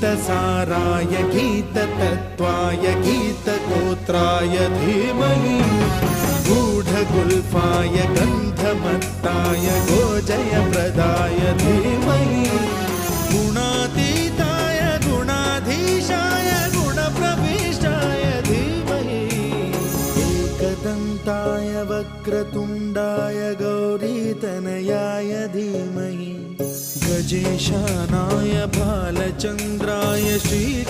गीतसाराय गीततत्त्वाय गीतगोत्राय धीमहि गूढगुल्फाय गन्धमत्ताय गोजयप्रदाय धीमहि गुणातीताय गुणाधीशाय गुणप्रविष्टाय धीमहि एकदन्ताय वक्रतुण्डाय गौरीतनयाय धीमहि गजेशानाय बालचन्द्राय श्री